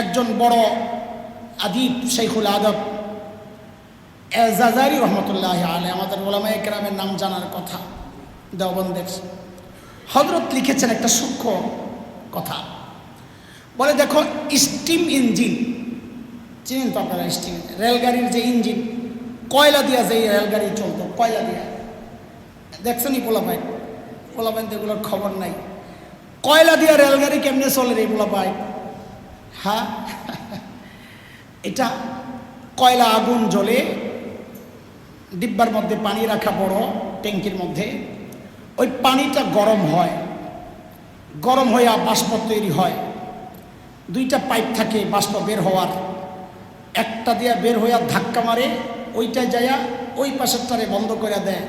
একজন বড় আদিব শাইখুল আদব এজাজারি রহমতুল্লাহ আলাইহি, আমাদের ওলামায়ে কেরামের নাম জানার কথা, দেওবন্দের হযরত লিখেছেন একটা সূক্ষ্ম কথা। বলে দেখো, স্টিম ইঞ্জিন চিনেন তো আপনারা? স্টিম রেলগাড়ির যে ইঞ্জিন, কয়লা দিয়া যে রেলগাড়ি চলতো, কয়লা দিয়া দেখছেনই পোলাপাই তো এগুলোর খবর নাই। কয়লা দিয়া রেলগাড়ি কেমনে চলে রে পোলাপাই? হ্যাঁ, এটা কয়লা আগুন জ্বলে, ডিব্বার মধ্যে পানি রাখা বড় ট্যাঙ্কির মধ্যে, ওই পানিটা গরম হয়, গরম হইয়া বাষ্প তৈরি হয়। দুইটা পাইপ থাকে বাষ্প বের হওয়ার, একটা দিয়া বের হইয়া ধাক্কা মারে, ওইটা যাইয়া ওই পাশেরটারে বন্ধ করে দেয়,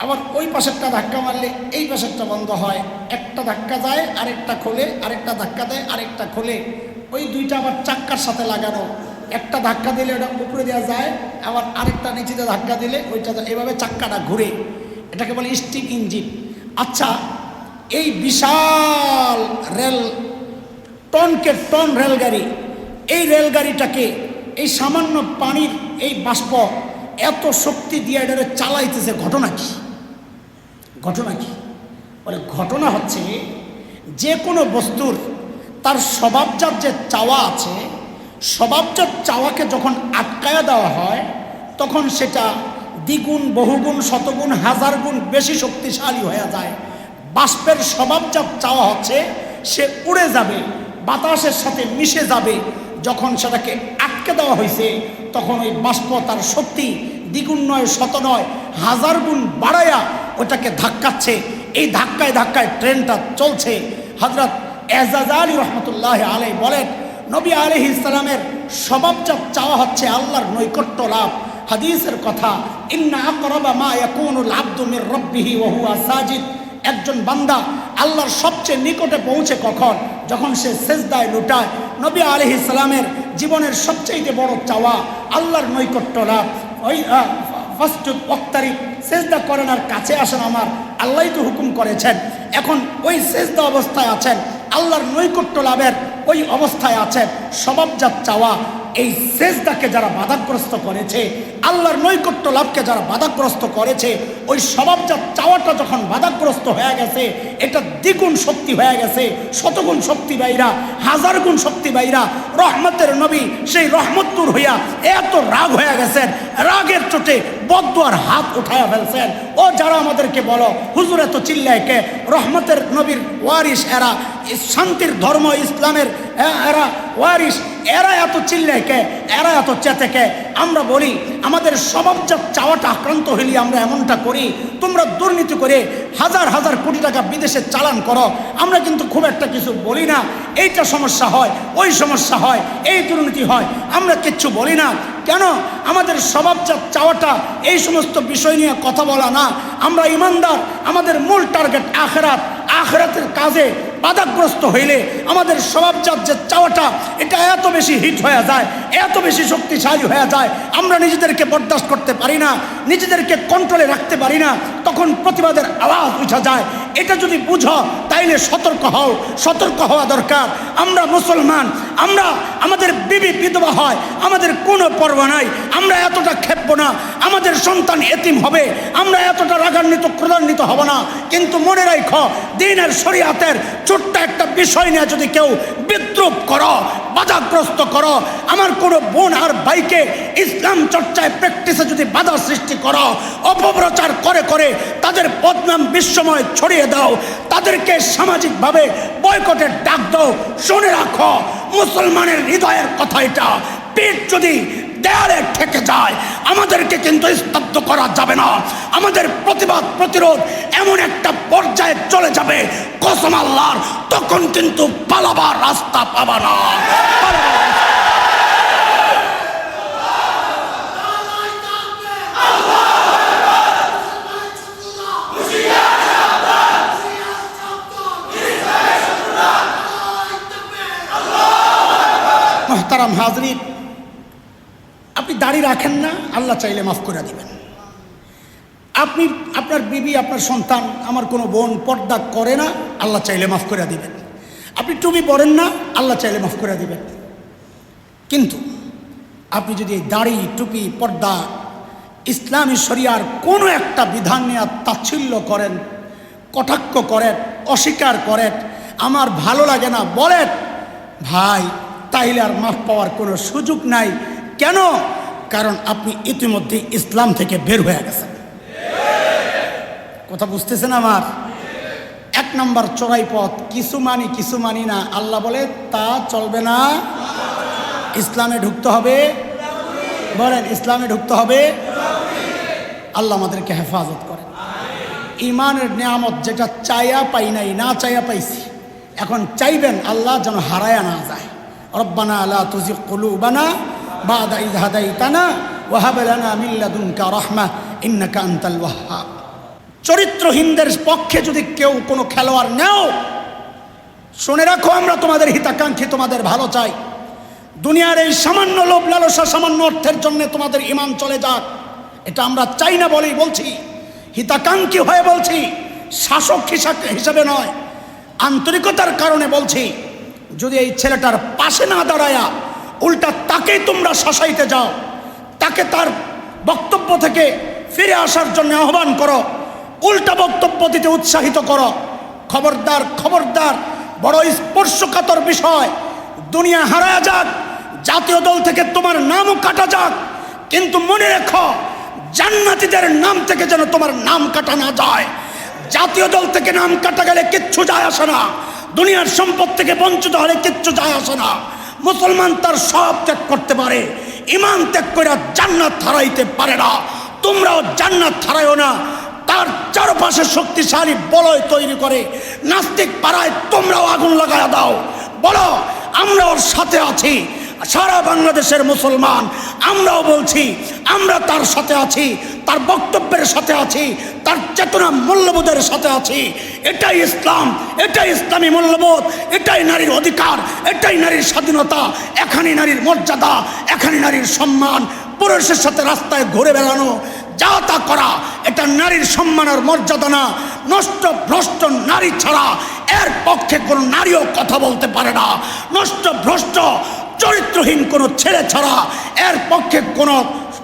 আবার ওই পাশেরটা ধাক্কা মারলে এই পাশেরটা বন্ধ হয়। একটা ধাক্কা যায় আরেকটা খোলে, আরেকটা ধাক্কা দেয় আরেকটা খোলে। ওই দুইটা আবার চাক্কার সাথে লাগানো, একটা ধাক্কা দিলে ওটা উপরে দেওয়া যায়, আবার আরেকটা নিচেতে ধাক্কা দিলে ওইটা, এভাবে চাক্কাটা ঘুরে। এটাকে বলে স্টিম ইঞ্জিন। আচ্ছা, এই বিশাল রেল, টনকে টন রেলগাড়ি, এই রেলগাড়িটাকে এই সামান্য পানির এই বাষ্প এত শক্তি দিয়ে এটাকে চালাইতেছে, ঘটনা কি? ঘটনা কি? বলে ঘটনা হচ্ছে, যে কোনো বস্তুর তার স্বভাবজাত যে চাওয়া আছে, স্বভাবজাত চাওয়াকে যখন আটকায়া দেওয়া হয়, তখন সেটা দ্বিগুণ, বহুগুণ, শতগুণ, হাজার গুণ বেশি শক্তিশালী হয়ে যায়। বাষ্পের স্বভাবজাত চাওয়া হচ্ছে সে উড়ে যাবে, বাতাসের সাথে মিশে যাবে। যখন সেটাকে আটকে দেওয়া হয়েছে, তখন ওই বাষ্প তার শক্তি দ্বিগুণ নয়, শত নয়, হাজার গুণ বাড়াইয়া ওটাকে ধাক্কাচ্ছে। এই ধাক্কায় ধাক্কায় ট্রেনটা চলছে। হযরত এজাজালি রহমতুল্লাহ আলাইহি বলেন, নবী আলাইহিস সালামের স্বভাবজাত চাওয়া হচ্ছে আল্লাহর নৈকট্য লাভ। হাদিসের কথা, ইন্না আকরাবা মা ইয়াকুনুল আবদু মির রাব্বিহি ওয়া হুয়া সাজিদ। একজন বান্দা আল্লাহর সবচেয়ে নিকটে পৌঁছে কখন? যখন সে সেজদায় লুটায়। নবী আলাইহিস সালামের জীবনের সবচেয়ে বড় চাওয়া আল্লাহর নৈকট্য লাভ। ওই ফাসজুদ ওয়াক্তারিব, সেজদা করেন আর কাছে আসেন আমার, আল্লাহই তো হুকুম করেছেন। এখন ওই সেজদা অবস্থায় আছেন, আল্লাহর নৈকট্য লাভের ওই অবস্থায় আছেন। স্বভাবজাত চাওয়া, এই সেজদাকে যারা বাধাগ্রস্ত করেছে, আল্লাহর নৈকট্য লাভকে যারা বাধাগ্রস্ত করেছে, ওই স্বভাবজাত চাওয়াটা যখন বাধাগ্রস্ত হয়ে গেছে, এটা দ্বিগুণ শক্তি হয়ে গেছে, শতগুণ শক্তি বাইরা, হাজার গুণ শক্তি বাইরা। রহমতের নবী সেই রহমতুর হইয়া এত রাগ হয়ে গেছেন, রাগের চোটে বদদুয়ার হাত উঠায়া ফেলছেন। ও যারা আমাদেরকে বলো হুজুর এত চিল্লায় কে? রহমতের নবীর ওয়ারিস এরা, শান্তির ধর্ম ইসলামের এরা ওয়ারিস, এরা এত চিল্লায় কে? এরা এত চেতে কে? আমরা বলি আমাদের স্বভাবজাত চাওয়াটা আক্রান্ত হইলে আমরা এমনটা করি। তোমরা দুর্নীতি করে হাজার হাজার কোটি টাকা বিদেশে চালান করো, আমরা কিন্তু খুব একটা কিছু বলি না। এইটা সমস্যা হয়, ওই সমস্যা হয়, এই দুর্নীতি হয়, আমরা কিচ্ছু বলি না। কেন? আমাদের স্বভাবজাত চাওয়াটা এই সমস্ত বিষয় নিয়ে কথা বলা না। আমরা ইমানদার, আমাদের মূল টার্গেট আখিরাত। আখিরাতের কাজে বাধাগ্রস্ত হইলে আমাদের স্বভাবজাত যে চাওয়াটা, এটা এত বেশি হিট হয়ে যায়, এত বেশি শক্তিশালী হয়ে যায়, আমরা নিজেদেরকে বরদাস্ত করতে পারি না, নিজেদেরকে কন্ট্রোলে রাখতে পারি না। তখন প্রতিবাদের আওয়াজ উঠে যায়। এটা যদি বুঝো তাইলে সতর্ক হও, সতর্ক হওয়া দরকার। আমরা মুসলমান, আমরা আমাদের বিবি বিধবা হয়, আমাদের কোনো পরোয়া নাই, আমরা এতটা খেপব না। আমাদের সন্তান এতিম হবে, আমরা এতটা রাগান্বিত ক্রোধান্বিত হব না। কিন্তু মনে রাখো, দ্বীনের শরীয়তের ছোট্ট একটা বিষয় নিয়ে যদি কেউ বিদ্রুপ করো, বাধাগ্রস্ত করো, আমার কোনো বোন আর ভাইকে ইসলাম চর্চায় প্র্যাকটিসে যদি বাধা সৃষ্টি করো, অপপ্রচার করে করে তাদের বদনাম বিশ্বময় ছড়িয়ে দাও, তাদেরকে সামাজিকভাবে বয়কটের ডাক দাও, শুনে রাখো মুসলমানের হৃদয়ের কথা এটা। পেট যদি দেয়ালে ঠেকে যায়, আমাদেরকে কিন্তু স্তব্ধ করা যাবে না। আমাদের প্রতিবাদ প্রতিরোধ এমন একটা পর্যায়ে চলে যাবে, কসম আল্লাহর, তখন কিন্তু পালাবার রাস্তা পাবা না। মোহতারাম হাজরিন, আপনি দাড়ি রাখেন না, আল্লাহ চাইলে মাফ করে দিবেন। আপনি, আপনার বিবি, আপনার সন্তান, আমার কোনো বোন পর্দা করে না, আল্লাহ চাইলে মাফ করে দিবেন। আপনি টুপি পরেন না, আল্লাহ চাইলে মাফ করে দিবেন। কিন্তু আপনি যদি এই দাড়ি টুপি পর্দা ইসলামী শরিয়ার কোনো একটা বিধান নিয়ে তাচ্ছিল্য করেন, কটাক্ষ করেন, অস্বীকার করেন, আমার ভালো লাগে না বলেন, ভাই তাইলে আর মাফ পাওয়ার কোনো সুযোগ নাই। কেন? কারণ আপনি ইতিমধ্যে ইসলাম থেকে বের হয়ে গেছেন। কথা বুঝতেছেন আমার? এক নম্বর চোরাই পথ, কিছু মানি না, আল্লাহ বলে তা চলবে না। ইসলামে ঢুকতে হবে, বলেন ইসলামে ঢুকতে হবে। আল্লাহ আমাদেরকে হেফাজত করেন। ইমানের নিয়ামত যেটা চাইয়া পাই নাই, না চাইয়া পাইছি, এখন চাইবেন আল্লাহ যেন হারায়া না যায়। রব্বানা লা তুজিগ কুলুবানা বাদা ইয হাদাইতানা ওয়া হাব লানা মিন লাদুনকা রাহমা ইন্নাকা আনতাল ওয়াহ্হাব। চরিত্রহীনদের পক্ষে যদি কেউ কোনো খেলোয়াড় নেও, শুনে রাখো আমরা তোমাদের হিতাকাঙ্ক্ষী, তোমাদের ভালো চাই। দুনিয়ার এই সামান্য লোভ লালসা, সামান্য অর্থের জন্য তোমাদের ঈমান চলে যাক, এটা আমরা চাই না বলেই বলছি, হিতাকাঙ্ক্ষী হয়ে বলছি, শাসক হিসাবে নয়, আন্তরিকতার কারণে বলছি। যদি এই ছেলেটার পাশে না দাঁড়ায়া উল্টা তাকেই তোমরা শাসাইতে যাও, তাকে তার বক্তব্য থেকে ফিরে আসার জন্য আহ্বান করো, উল্টা বক্তব্য দিতে উৎসাহিত করো, খবরদার খবরদার। বড় স্পর্শকাতর বিষয়, দুনিয়া হারায়া যাক, জাতীয় দল থেকে তোমার নামও কাটা যাক, কিন্তু মনে রেখো জান্নাতীদের নাম থেকে যেন তোমার নাম কাটা না যায়। জাতীয় দল থেকে নাম কাটা গেলে কিচ্ছু যায় আসে না, দুনিয়ার সম্পদ থেকে বঞ্চিত হলে কিচ্ছু যায় আসে না। মুসলমান তার সব ত্যাগ করতে পারে, ঈমান ত্যাগ করে জান্নাত হারাইতে পারে না। তোমরাও জান্নাত হারাইও না। তার চারপাশে শক্তিশালী বলয় তৈরি করে নাস্তিক পাড়ায় তোমরাও আগুন লাগায়া দাও, বলো আমরা ওর সাথে আছি। সারা বাংলাদেশের মুসলমান আমরাও বলছি আমরা তার সাথে আছি, তার বক্তব্যের সাথে আছি, তার চেতনা মূল্যবোধের সাথে আছি। এটাই ইসলাম, এটাই ইসলামী মূল্যবোধ, এটাই নারীর অধিকার, এটাই নারীর স্বাধীনতা, এখানেই নারীর মর্যাদা, এখানে নারীর সম্মান। পুরুষের সাথে রাস্তায় ঘুরে বেড়ানো, যা তা করা, এটা নারীর সম্মান আর মর্যাদা না। নষ্ট ভ্রষ্ট নারী ছাড়া এর পক্ষে কোনো নারীও কথা বলতে পারে না। নষ্ট ভ্রষ্ট চরিত্রহীন কোনো ছেলে ছাড়া এর পক্ষে কোনো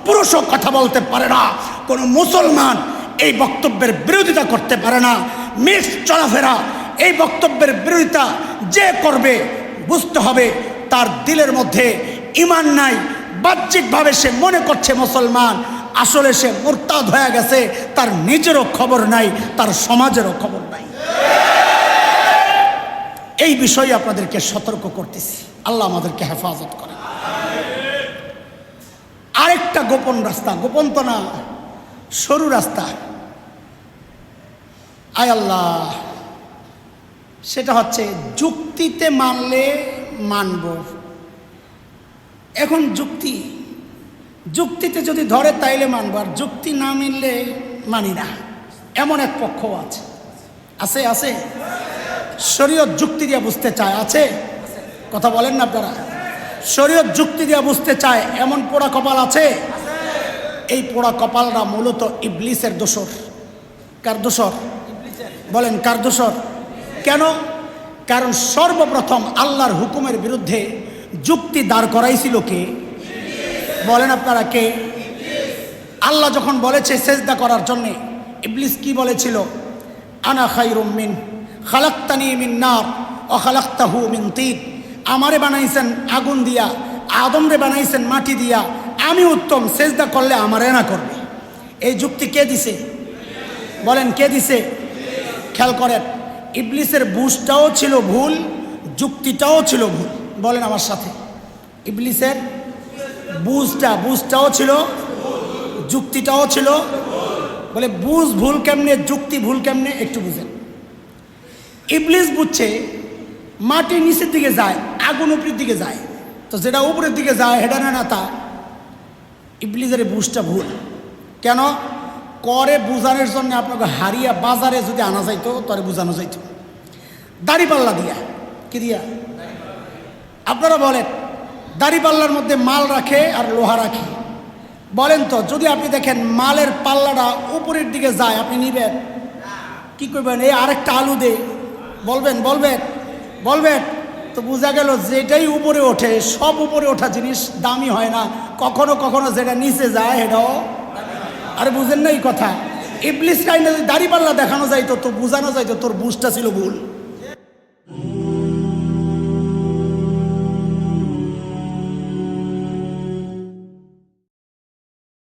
পুরুষও কথা বলতে পারে না। কোনো মুসলমান এই বক্তব্যের বিরোধিতা করতে পারে না। মিক্স চলাফেরা, এই বক্তব্যের বিরোধিতা যে করবে বুঝতে হবে তার দিলের মধ্যে ঈমান নাই। বাহ্যিকভাবে সে মনে করছে মুসলমান, আসলে সে মুরতাদ হয়ে গেছে। তার নিজেরও খবর নাই, তার সমাজেরও খবর নাই। এই বিষয়ে আপনাদেরকে সতর্ক করতেছি। আল্লাহ আমাদেরকে হেফাজত করে। আরেকটা গোপন রাস্তা, গোপন তো না, সরু রাস্তা, আয় আল্লাহ, সেটা হচ্ছে যুক্তিতে মানলে মানব। এখন যুক্তিতে যদি ধরে তাইলে মানব, আর যুক্তি না মিললে মানি না, এমন এক পক্ষ আছে। আছে আছে শরীয়ত যুক্তি দিয়ে বুঝতে চায়, আছে? কথা বলেন না আপনারা? শরীয়ত যুক্তি দিয়ে বুঝতে চায় এমন পোড়া কপাল আছে। এই পোড়া কপালরা মূলত ইবলিসের দোসর। কার দোসর? বলেন কার দোসর? কেন? কারণ সর্বপ্রথম আল্লাহর হুকুমের বিরুদ্ধে যুক্তি দাঁড় করাইছিল কে? বলেন আপনারা কে? আল্লাহ যখন বলেছে সেজদা করার জন্যে, ইবলিস কি বলেছিল? আনা খায়রুম মিন খালাকতানি মিন নার ওয়া খালাকতাহু মিন তিন। আমারে বানাইছেন আগুন দিয়া, আদমরে বানাইছেন মাটি দিয়া, আমি উত্তম, সেজদা করলে আমারে না করবে। এই যুক্তি কে দিছে? বলেন কে দিছে? খেয়াল করেন, ইবলিসের বুঝটাও ছিল ভুল, যুক্তিটাও ছিল ভুল। বলেন আমার সাথে, ইবলিসের বুঝটাও ছিল, যুক্তিটাও ছিল। বলে বুঝ ভুল কেমনে, যুক্তি ভুল কেমনে, একটু বুঝেন। ইবলিস বুঝছে মাটি নিচের দিকে যায়, আগুন উপরের দিকে যায়, তো যেটা উপরের দিকে যায় হেডা না তা। ইবলিসের বুঝটা ভুল। কেন করে? বুঝানোর জন্য আপনাকে হারিয়া বাজারে যদি আনা যাইতো তরে বুঝানো যাইত দাড়িপাল্লা দিয়া। কি দিয়া? আপনারা বলেন, দাড়িপাল্লার মধ্যে মাল রাখে আর লোহা রাখে। বলেন তো, যদি আপনি দেখেন মালের পাল্লাটা উপরের দিকে যায়, আপনি নিবেন? কি করবেন? এই আরেকটা আলু দে, বলবেন? তো বোঝা গেল যেটাই উপরে ওঠে সব উপরে ওঠা জিনিস দামি হয় না, কখনো কখনো যেটা নিচে যায় এটাও। আর বুঝেন না এই কথা? ইবলিস কাইন্ডে যদি দাড়িপাল্লা দেখানো যাইতো তো বোঝানো যাইতো তোর বুঝটা ছিল ভুল।